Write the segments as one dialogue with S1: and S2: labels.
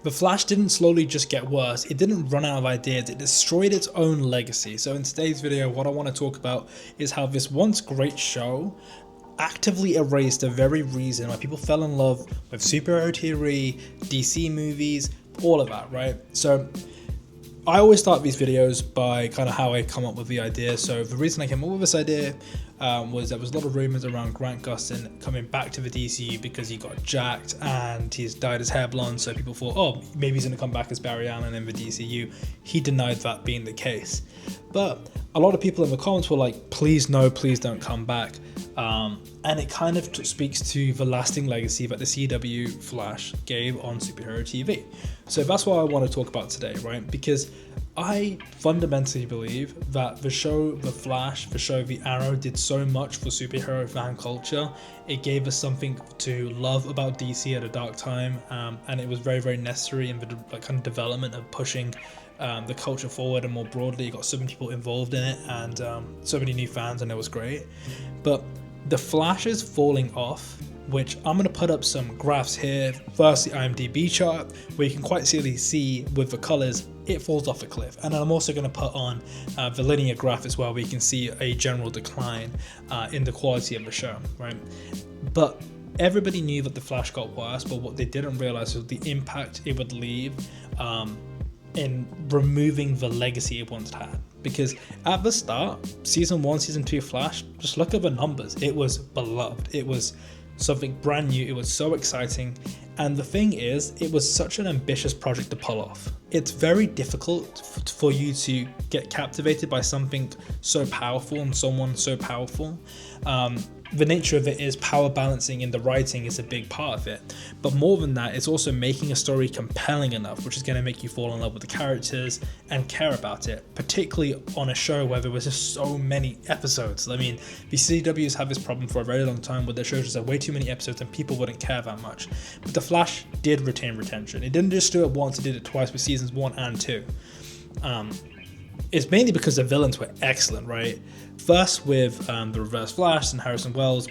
S1: The Flash didn't slowly just get worse, it didn't run out of ideas, it destroyed its own legacy. So in today's video, what I want to talk about is how this once great show actively erased the very reason why people fell in love with superhero TV, DC movies, all of that, right? So I always start these videos by kind of how I come up with the idea. So the reason I came up with this idea was there was a lot of rumors around Grant Gustin coming back to the DCU because he got jacked and he's dyed his hair blonde. So people thought, oh, maybe he's going to come back as Barry Allen in the DCU. He denied that being the case. But a lot of people in the comments were like, please no, please don't come back. And it kind of speaks to the lasting legacy that the CW Flash gave on superhero TV. So that's what I want to talk about today, right? Because I fundamentally believe that the show The Flash, the show The Arrow did so much for superhero fan culture. It gave us something to love about DC at a dark time, and it was very, very necessary in the kind of development of pushing the culture forward, and more broadly, it got so many people involved in it, and so many new fans, and it was great. But The Flash is falling off, which I'm going to put up some graphs here. First, the IMDb chart, where you can quite clearly see with the colors, it falls off a cliff. And I'm also going to put on the linear graph as well, where you can see a general decline in the quality of the show, right? But everybody knew that The Flash got worse, but what they didn't realize was the impact it would leave in removing the legacy it once had. Because at the start, season 1, season 2 Flash, just look at the numbers. It was beloved. It was something brand new. It was so exciting. And the thing is, it was such an ambitious project to pull off. It's very difficult for you to get captivated by something so powerful and someone so powerful. The nature of it is power balancing in the writing is a big part of it. But more than that, it's also making a story compelling enough, which is going to make you fall in love with the characters and care about it, particularly on a show where there was just so many episodes. I mean, the CWs have this problem for a very long time where their shows just have way too many episodes and people wouldn't care that much. But The Flash did retain retention. It didn't just do it once, it did it twice with seasons 1 and 2. It's mainly because the villains were excellent, right? First with the Reverse Flash and Harrison Wells,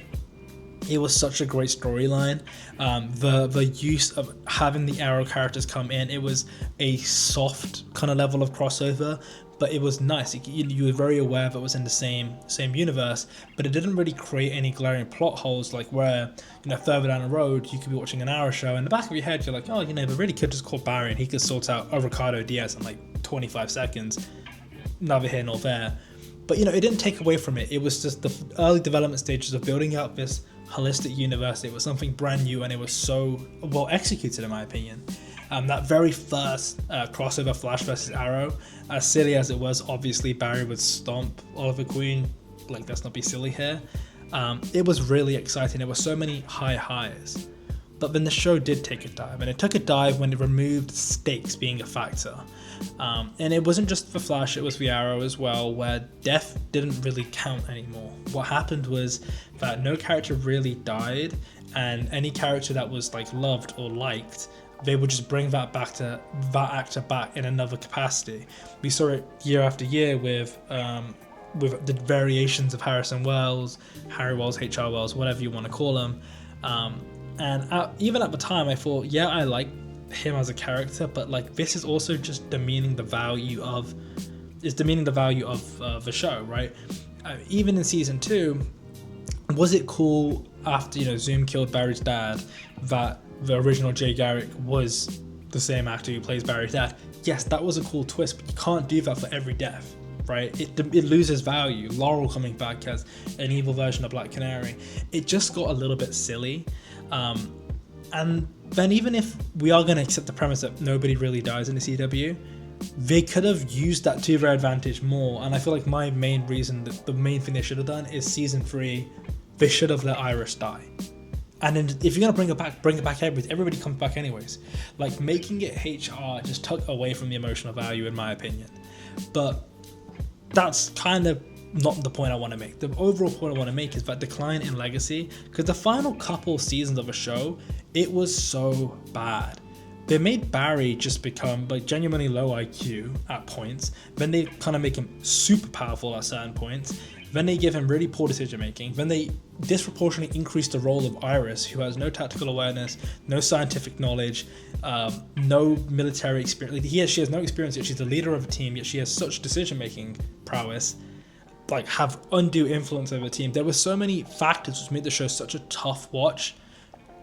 S1: it was such a great storyline. The use of having the Arrow characters come in, it was a soft kind of level of crossover, but it was nice. You were very aware that it was in the same universe, but it didn't really create any glaring plot holes, like where, further down the road, you could be watching an Arrow show, in the back of your head, you're like, oh, they really could just call Barry and he could sort out a Ricardo Diaz in like 25 seconds. Neither here nor there. But it didn't take away from it. It was just the early development stages of building out this holistic universe. It was something brand new and it was so well executed, in my opinion. That very first crossover Flash versus Arrow, as silly as it was, obviously Barry would stomp Oliver Queen. Like, let's not be silly here. It was really exciting. There were so many high highs. But then the show did take a dive, and it took a dive when it removed stakes being a factor. And it wasn't just the Flash, it was the Arrow as well, where death didn't really count anymore. What happened was that no character really died, and any character that was like loved or liked, they would just bring that actor back in another capacity. We saw it year after year with the variations of Harrison Wells, Harry Wells, H.R. Wells, whatever you want to call them. Even at the time, I thought, yeah, I like him as a character, but like this is also just demeaning the value of the show, right? Even in season 2, was it cool after Zoom killed Barry's dad that the original Jay Garrick was the same actor who plays Barry's dad? Yes, that was a cool twist, but you can't do that for every death, right? It loses value. Laurel coming back as an evil version of Black Canary, it just got a little bit silly. And then even if we are going to accept the premise that nobody really dies in the CW, they could have used that to their advantage more. And I feel like my main reason, that the main thing they should have done is season 3, they should have let Iris die. And then if you're going to bring it back, everybody comes back anyways. Like, making it HR just took away from the emotional value, in my opinion. But that's kind of not the point I want to make. The overall point I want to make is that decline in legacy, because the final couple seasons of a show, it was so bad. They made Barry just become like genuinely low IQ at points, then they kind of make him super powerful at certain points, Then they give him really poor decision making. Then they disproportionately increase the role of Iris, who has no tactical awareness, no scientific knowledge, no military experience. She has no experience, yet she's the leader of a team, yet she has such decision making prowess, like have undue influence over the team. There were so many factors which made the show such a tough watch.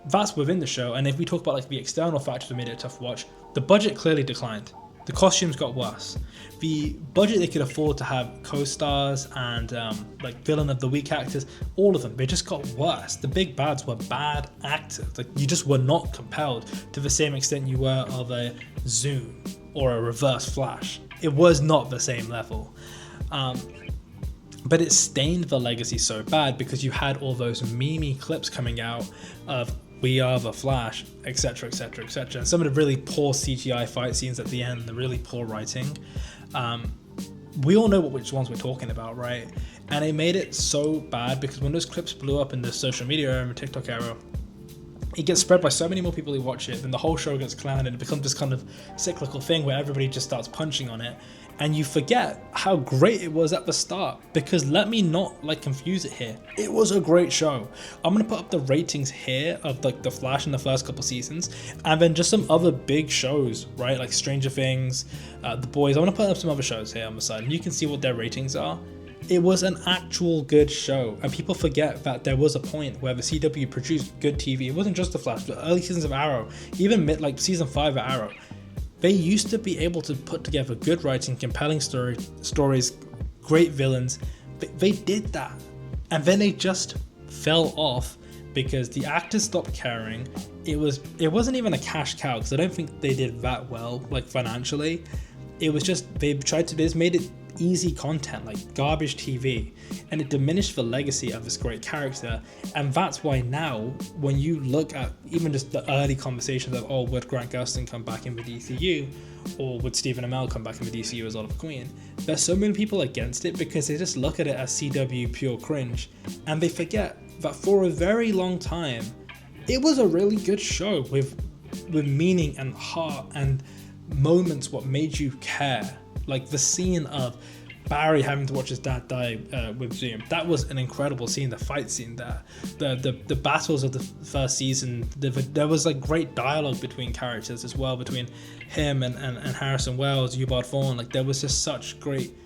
S1: That's within the show. And if we talk about like the external factors that made it a tough watch, the budget clearly declined. The costumes got worse. The budget they could afford to have co-stars and like villain of the week actors, all of them, they just got worse. The big bads were bad actors. Like you just were not compelled to the same extent you were of a Zoom or a Reverse Flash. It was not the same level. But it stained the legacy so bad because you had all those meme clips coming out of "We are the Flash," etc., etc., etc. And some of the really poor CGI fight scenes at the end, the really poor writing. We all know which ones we're talking about, right? And it made it so bad because when those clips blew up in the social media era and the TikTok era, it gets spread by so many more people who watch it, then the whole show gets clowned and it becomes this kind of cyclical thing where everybody just starts punching on it. And you forget how great it was at the start, because let me not like confuse it here. It was a great show. I'm gonna put up the ratings here of like The Flash in the first couple seasons, and then just some other big shows, right? Like Stranger Things, The Boys. I'm gonna put up some other shows here on the side, and you can see what their ratings are. It was an actual good show, and people forget that there was a point where the CW produced good TV. It wasn't just The Flash, but early seasons of Arrow, even like season 5 of Arrow. They used to be able to put together good writing, compelling stories, great villains. They did that. And then they just fell off because the actors stopped caring. It wasn't even a cash cow, because I don't think they did that well, like financially. It was just, they just made it easy content, like garbage TV, and it diminished the legacy of this great character. And that's why now, when you look at even just the early conversations of, oh, would Grant Gustin come back in the DCU, or would Stephen Amell come back in the DCU as Oliver Queen, there's so many people against it because they just look at it as CW pure cringe, and they forget that for a very long time it was a really good show with meaning and heart and moments what made you care. Like the scene of Barry having to watch his dad die with Zoom. That was an incredible scene. The fight scene there, the battles of the first season. There was like great dialogue between characters as well, between him and Harrison Wells, Eobard Thawne. Like there was just such great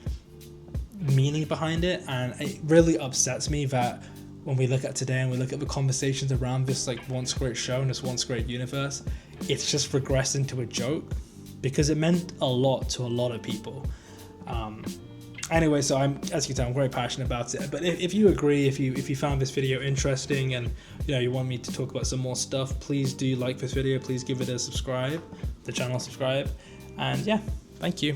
S1: meaning behind it, and it really upsets me that when we look at today and we look at the conversations around this like once great show and this once great universe, it's just regressed into a joke, because it meant a lot to a lot of people. Anyway, so as you can tell, I'm very passionate about it. But if you agree, if you found this video interesting and you want me to talk about some more stuff, please do like this video. Please give it a subscribe, the channel subscribe, and yeah, thank you.